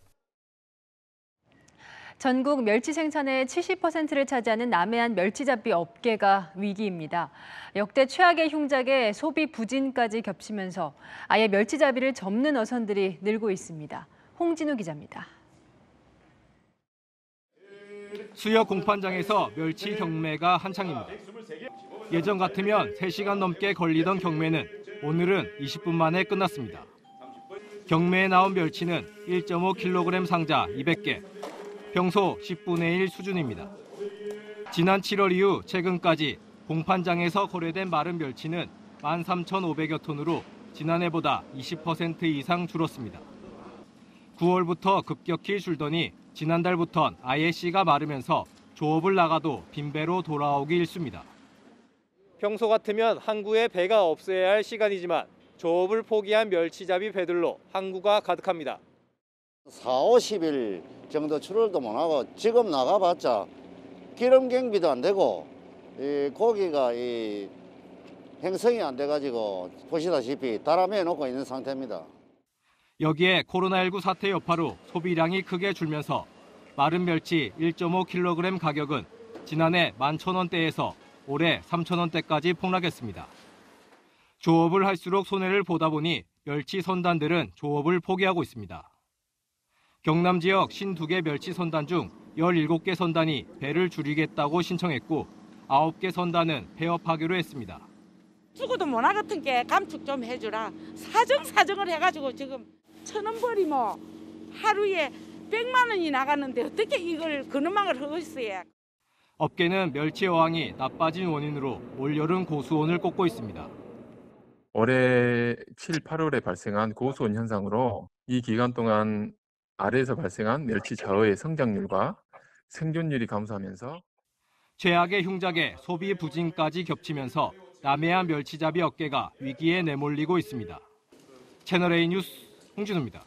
전국 멸치 생산의 70%를 차지하는 남해안 멸치잡이 업계가 위기입니다. 역대 최악의 흉작에 소비 부진까지 겹치면서 아예 멸치잡이를 접는 어선들이 늘고 있습니다. 홍진우 기자입니다. 수역 공판장에서 멸치 경매가 한창입니다. 예전 같으면 3시간 넘게 걸리던 경매는 오늘은 20분 만에 끝났습니다. 경매에 나온 멸치는 1.5kg 상자 200개, 평소 10분의 1 수준입니다. 지난 7월 이후 최근까지 공판장에서 거래된 마른 멸치는 13,500여 톤으로 지난해보다 20% 이상 줄었습니다. 9월부터 급격히 줄더니 지난달부턴 아예 씨가 마르면서 조업을 나가도 빈배로 돌아오기 일쑤입니다. 평소 같으면 항구에 배가 없어야 할 시간이지만 조업을 포기한 멸치잡이 배들로 항구가 가득합니다. 4, 50일 정도 출혈도 못하고 지금 나가봤자 기름 경비도 안 되고 이 고기가 행성이 안 돼가지고 보시다시피 다람에 놓고 있는 상태입니다. 여기에 코로나19 사태 여파로 소비량이 크게 줄면서 마른 멸치 1.5kg 가격은 지난해 11,000원대에서 올해 3,000원대까지 폭락했습니다. 조업을 할수록 손해를 보다 보니 멸치 선단들은 조업을 포기하고 있습니다. 경남 지역 52개 멸치 선단 중 17개 선단이 배를 줄이겠다고 신청했고 9개 선단은 폐업하기로 했습니다. 죽어도 못하 같은 게 감축 좀 해주라. 사정을 해가지고 지금 1,000원 버리면 하루에 100만 원이 나가는데 어떻게 이걸 근엄망을 하고 있어요. 업계는 멸치 어항이 나빠진 원인으로 올여름 고수온을 꼽고 있습니다. 올해 7, 8월에 발생한 고수온 현상으로 이 기간 동안 아래에서 발생한 멸치 자어의 성장률과 생존율이 감소하면서 최악의 흉작에 소비 부진까지 겹치면서 남해안 멸치잡이 업계가 위기에 내몰리고 있습니다. 채널A 뉴스 홍진우입니다.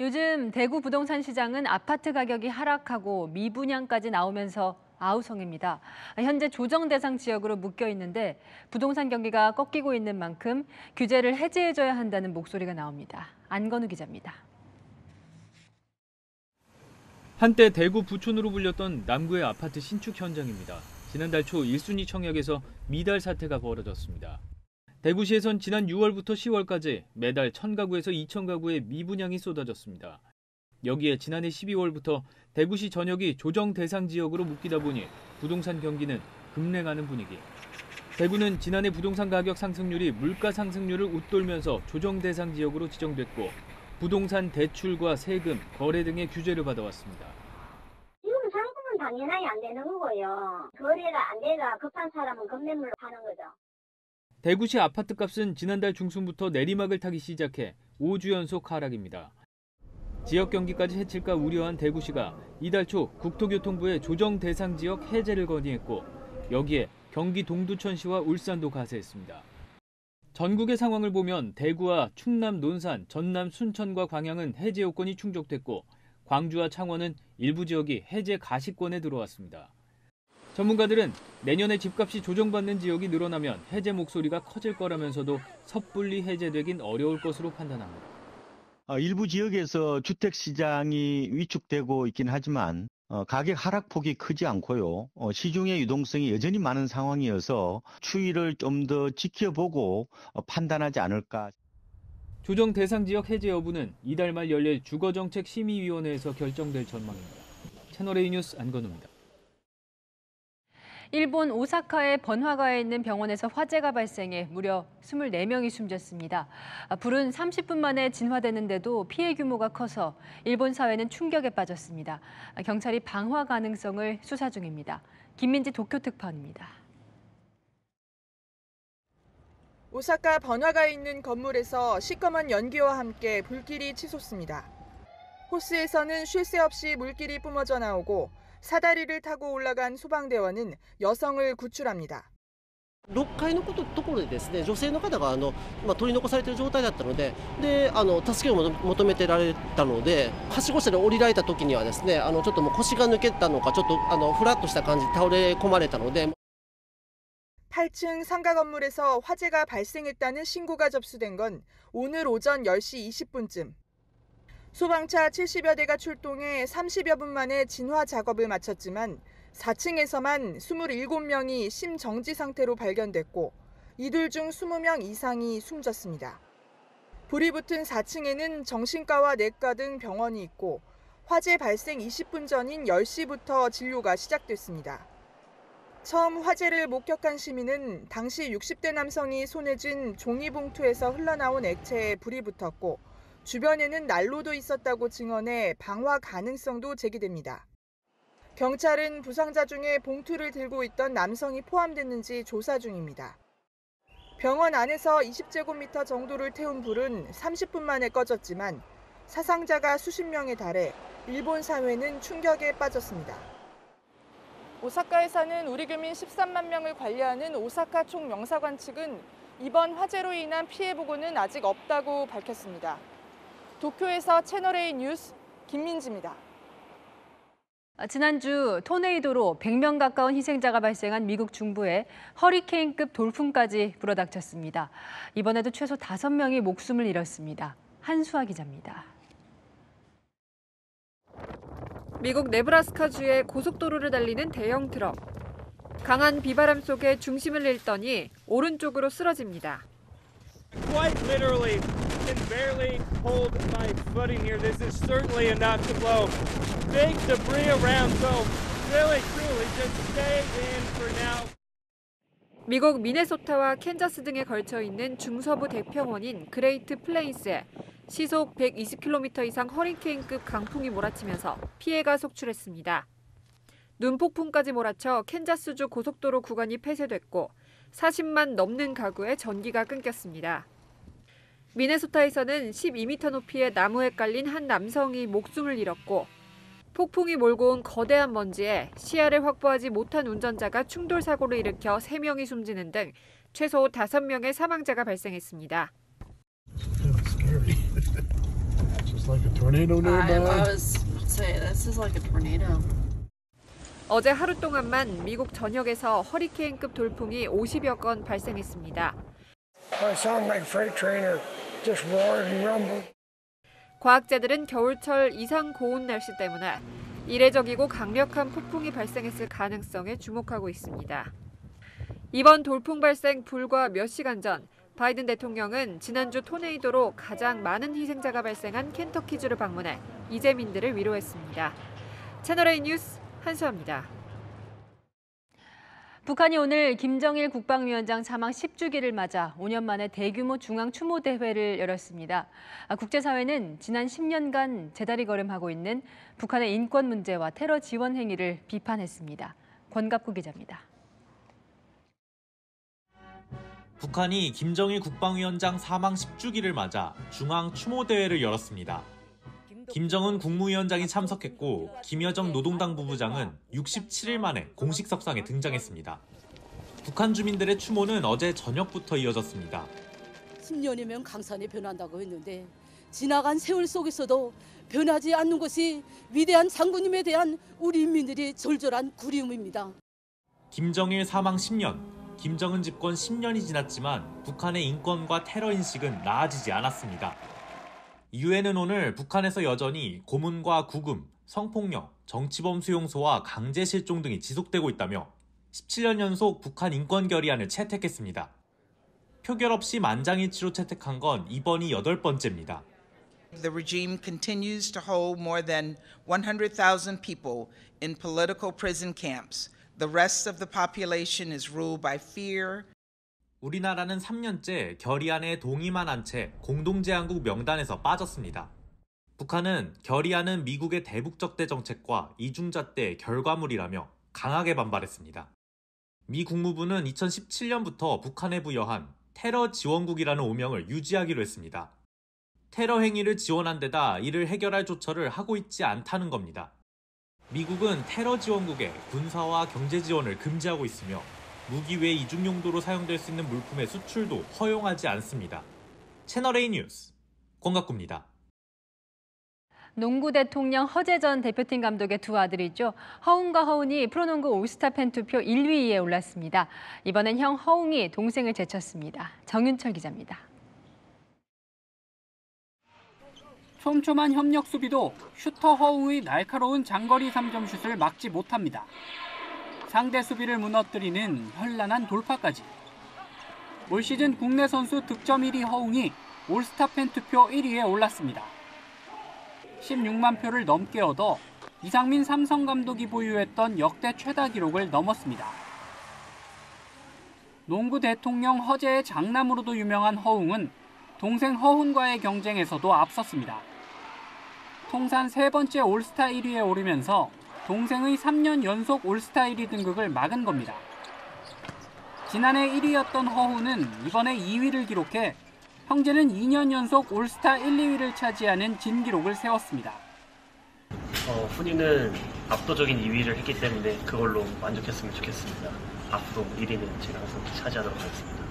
요즘 대구 부동산 시장은 아파트 가격이 하락하고 미분양까지 나오면서 아우성입니다. 현재 조정 대상 지역으로 묶여 있는데 부동산 경기가 꺾이고 있는 만큼 규제를 해제해줘야 한다는 목소리가 나옵니다. 안건우 기자입니다. 한때 대구 부촌으로 불렸던 남구의 아파트 신축 현장입니다. 지난달 초 1순위 청약에서 미달 사태가 벌어졌습니다. 대구시에선 지난 6월부터 10월까지 매달 1,000가구에서 2,000가구의 미분양이 쏟아졌습니다. 여기에 지난해 12월부터 대구시 전역이 조정 대상 지역으로 묶이다 보니 부동산 경기는 급냉하는 분위기. 대구는 지난해 부동산 가격 상승률이 물가 상승률을 웃돌면서 조정 대상 지역으로 지정됐고 부동산 대출과 세금, 거래 등의 규제를 받아왔습니다. 지금 상승은 당연히 안 되는 거고요. 거래가 안 돼가 급한 사람은 급매물로 파는 거죠. 대구시 아파트값은 지난달 중순부터 내리막을 타기 시작해 5주 연속 하락입니다. 지역 경기까지 해칠까 우려한 대구시가 이달 초 국토교통부에 조정 대상 지역 해제를 건의했고 여기에 경기 동두천시와 울산도 가세했습니다. 전국의 상황을 보면 대구와 충남 논산, 전남 순천과 광양은 해제 요건이 충족됐고 광주와 창원은 일부 지역이 해제 가시권에 들어왔습니다. 전문가들은 내년에 집값이 조정받는 지역이 늘어나면 해제 목소리가 커질 거라면서도 섣불리 해제되긴 어려울 것으로 판단합니다. 일부 지역에서 주택시장이 위축되고 있긴 하지만 가격 하락폭이 크지 않고요. 시중의 유동성이 여전히 많은 상황이어서 추이를 좀 더 지켜보고 판단하지 않을까. 조정 대상 지역 해제 여부는 이달 말 열릴 주거정책심의위원회에서 결정될 전망입니다. 채널A 뉴스 안건우입니다. 일본 오사카의 번화가에 있는 병원에서 화재가 발생해 무려 24명이 숨졌습니다. 불은 30분 만에 진화되는데도 피해 규모가 커서 일본 사회는 충격에 빠졌습니다. 경찰이 방화 가능성을 수사 중입니다. 김민지 도쿄특파원입니다. 오사카 번화가에 있는 건물에서 시꺼먼 연기와 함께 불길이 치솟습니다. 호스에서는 쉴 새 없이 물길이 뿜어져 나오고 사다리를 타고 올라간 소방대원은 여성을 구출합니다. 6階のところでですね、女性の方が取り残されている状態だったので、助けを求めてられたので、はしご車で降りられた時にはですね、ちょっともう腰が抜けたのか、ちょっとフラッとした感じで倒れ込まれたので。 8층 상가 건물에서 화재가 발생했다는 신고가 접수된 건 오늘 오전 10시 20분쯤. 소방차 70여 대가 출동해 30여 분 만에 진화 작업을 마쳤지만 4층에서만 27명이 심정지 상태로 발견됐고 이들 중 20명 이상이 숨졌습니다. 불이 붙은 4층에는 정신과와 내과 등 병원이 있고 화재 발생 20분 전인 10시부터 진료가 시작됐습니다. 처음 화재를 목격한 시민은 당시 60대 남성이 손에 쥔 종이봉투에서 흘러나온 액체에 불이 붙었고 주변에는 난로도 있었다고 증언해 방화 가능성도 제기됩니다. 경찰은 부상자 중에 봉투를 들고 있던 남성이 포함됐는지 조사 중입니다. 병원 안에서 20제곱미터 정도를 태운 불은 30분 만에 꺼졌지만 사상자가 수십 명에 달해 일본 사회는 충격에 빠졌습니다. 오사카에 사는 우리 교민 13만 명을 관리하는 오사카 총영사관 측은 이번 화재로 인한 피해 보고는 아직 없다고 밝혔습니다. 도쿄에서 채널A 뉴스 김민지입니다. 지난주 토네이도로 100명 가까운 희생자가 발생한 미국 중부에 허리케인급 돌풍까지 불어닥쳤습니다. 이번에도 최소 5명이 목숨을 잃었습니다. 한수아 기자입니다. 미국 네브라스카주의 고속도로를 달리는 대형 트럭. 강한 비바람 속에 중심을 잃더니 오른쪽으로 쓰러집니다. Quite literally can barely hold my footing here. This is certainly enough to blow big debris around. So really, truly, just stay in for now. 미국 미네소타와 캔자스 등에 걸쳐 있는 중서부 대평원인 그레이트 플레인스에 시속 120km 이상 허리케인급 강풍이 몰아치면서 피해가 속출했습니다. 눈폭풍까지 몰아쳐 캔자스주 고속도로 구간이 폐쇄됐고 40만 넘는 가구에 전기가 끊겼습니다. 미네소타에서는 12m 높이의 나무에 깔린 한 남성이 목숨을 잃었고 폭풍이 몰고 온 거대한 먼지에 시야를 확보하지 못한 운전자가 충돌 사고를 일으켜 3명이 숨지는 등 최소 5명의 사망자가 발생했습니다. 어제 하루 동안만 미국 전역에서 허리케인급 돌풍이 50여 건 발생했습니다. 과학자들은 겨울철 이상 고온 날씨 때문에 이례적이고 강력한 폭풍이 발생했을 가능성에 주목하고 있습니다. 이번 돌풍 발생 불과 몇 시간 전 바이든 대통령은 지난주 토네이도로 가장 많은 희생자가 발생한 켄터키주를 방문해 이재민들을 위로했습니다. 채널A 뉴스 한수아입니다. 북한이 오늘 김정일 국방위원장 사망 10주기를 맞아 5년 만에 대규모 중앙 추모 대회를 열었습니다. 국제사회는 지난 10년간 제다리 걸음하고 있는 북한의 인권 문제와 테러 지원 행위를 비판했습니다. 권갑구 기자입니다. 북한이 김정일 국방위원장 사망 10주기를 맞아 중앙 추모 대회를 열었습니다. 김정은 국무위원장이 참석했고 김여정 노동당 부부장은 67일 만에 공식 석상에 등장했습니다. 북한 주민들의 추모는 어제 저녁부터 이어졌습니다. 10년이면 강산이 변한다고 했는데 지나간 세월 속에서도 변하지 않는 것이 위대한 장군님에 대한 우리 인민들의 절절한 그리움입니다. 김정일 사망 10년, 김정은 집권 10년이 지났지만 북한의 인권과 테러 인식은 나아지지 않았습니다. 유엔은 오늘 북한에서 여전히 고문과 구금, 성폭력, 정치범 수용소와 강제 실종 등이 지속되고 있다며 17년 연속 북한 인권 결의안을 채택했습니다. 표결 없이 만장일치로 채택한 건 이번이 8번째입니다. The regime continues to hold more than 100,000 people in political prison camps. The rest of the population is ruled by fear. 우리나라는 3년째 결의안에 동의만 한 채 공동제한국 명단에서 빠졌습니다. 북한은 결의안은 미국의 대북적대 정책과 이중잣대의 결과물이라며 강하게 반발했습니다. 미 국무부는 2017년부터 북한에 부여한 테러 지원국이라는 오명을 유지하기로 했습니다. 테러 행위를 지원한 데다 이를 해결할 조처를 하고 있지 않다는 겁니다. 미국은 테러 지원국에 군사와 경제 지원을 금지하고 있으며 무기 외 이중 용도로 사용될 수 있는 물품의 수출도 허용하지 않습니다. 채널A 뉴스 권갑구입니다. 농구 대통령 허재 전 대표팀 감독의 두 아들이죠. 허웅과 허운이 프로농구 올스타 팬 투표 1위에 올랐습니다. 이번엔 형 허웅이 동생을 제쳤습니다. 정윤철 기자입니다. 촘촘한 협력 수비도 슈터 허웅의 날카로운 장거리 3점 슛을 막지 못합니다. 상대 수비를 무너뜨리는 현란한 돌파까지. 올 시즌 국내 선수 득점 1위 허웅이 올스타 팬 투표 1위에 올랐습니다. 16만 표를 넘게 얻어 이상민 삼성 감독이 보유했던 역대 최다 기록을 넘었습니다. 농구 대통령 허재의 장남으로도 유명한 허웅은 동생 허훈과의 경쟁에서도 앞섰습니다. 통산 3번째 올스타 1위에 오르면서 동생의 3년 연속 올스타 1위 등극을 막은 겁니다. 지난해 1위였던 허훈은 이번에 2위를 기록해 형제는 2년 연속 올스타 1, 2위를 차지하는 진기록을 세웠습니다. 훈이는 압도적인 2위를 했기 때문에 그걸로 만족했으면 좋겠습니다. 앞으로 1위는 제가 항상 차지하도록 하겠습니다.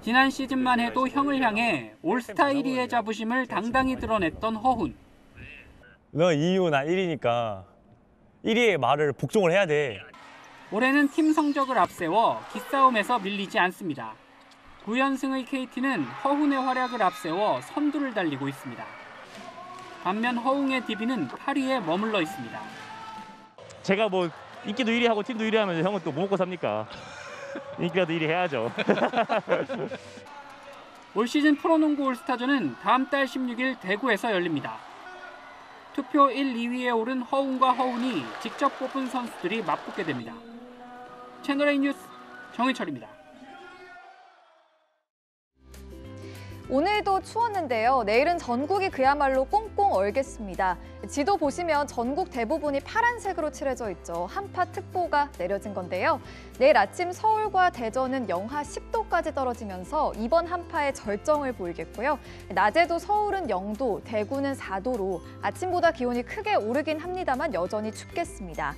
지난 시즌만 해도 형을 향해 올스타 1위의 자부심을 당당히 드러냈던 허훈. 너 2위, 나 1위니까 1위의 말을 복종을 해야 돼. 올해는 팀 성적을 앞세워 기싸움에서 밀리지 않습니다. 9연승의 KT는 허훈의 활약을 앞세워 선두를 달리고 있습니다. 반면 허웅의 DB는 8위에 머물러 있습니다. 제가 뭐 인기도 1위 하고 팀도 1위 하면 형은 또 뭐 먹고 삽니까? 인기라도 1위 해야죠. 올 시즌 프로농구 올스타전은 다음 달 16일 대구에서 열립니다. 투표 1, 2위에 오른 허웅과 허훈이 직접 뽑은 선수들이 맞붙게 됩니다. 채널A 뉴스 정희철입니다. 오늘도 추웠는데요. 내일은 전국이 그야말로 꽁꽁 얼겠습니다. 지도 보시면 전국 대부분이 파란색으로 칠해져 있죠. 한파특보가 내려진 건데요. 내일 아침 서울과 대전은 영하 10도까지 떨어지면서 이번 한파의 절정을 보이겠고요. 낮에도 서울은 0도, 대구는 4도로 아침보다 기온이 크게 오르긴 합니다만 여전히 춥겠습니다.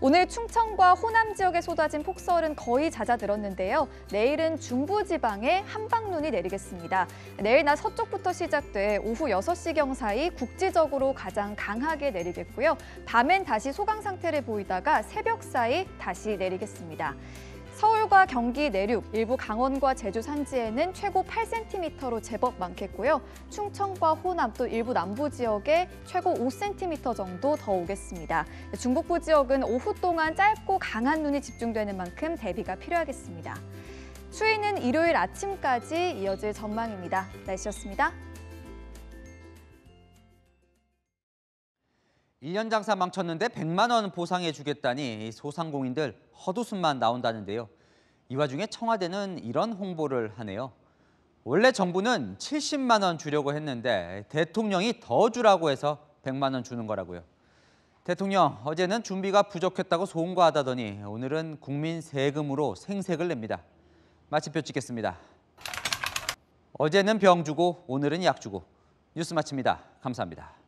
오늘 충청과 호남 지역에 쏟아진 폭설은 거의 잦아들었는데요. 내일은 중부지방에 한방눈이 내리겠습니다. 내일 낮 서쪽부터 시작돼 오후 6시경 사이 국지적으로 가장 강하게 내리겠고요. 밤엔 다시 소강 상태를 보이다가 새벽 사이 다시 내리겠습니다. 서울과 경기 내륙, 일부 강원과 제주 산지에는 최고 8cm로 제법 많겠고요. 충청과 호남 또 일부 남부 지역에 최고 5cm 정도 더 오겠습니다. 중북부 지역은 오후 동안 짧고 강한 눈이 집중되는 만큼 대비가 필요하겠습니다. 추위는 일요일 아침까지 이어질 전망입니다. 날씨였습니다. 1년 장사 망쳤는데 100만 원 보상해 주겠다니 소상공인들 헛웃음만 나온다는데요. 이 와중에 청와대는 이런 홍보를 하네요. 원래 정부는 70만 원 주려고 했는데 대통령이 더 주라고 해서 100만 원 주는 거라고요. 대통령, 어제는 준비가 부족했다고 송구하다더니 오늘은 국민 세금으로 생색을 냅니다. 마침표 찍겠습니다. 어제는 병 주고 오늘은 약 주고. 뉴스 마칩니다. 감사합니다.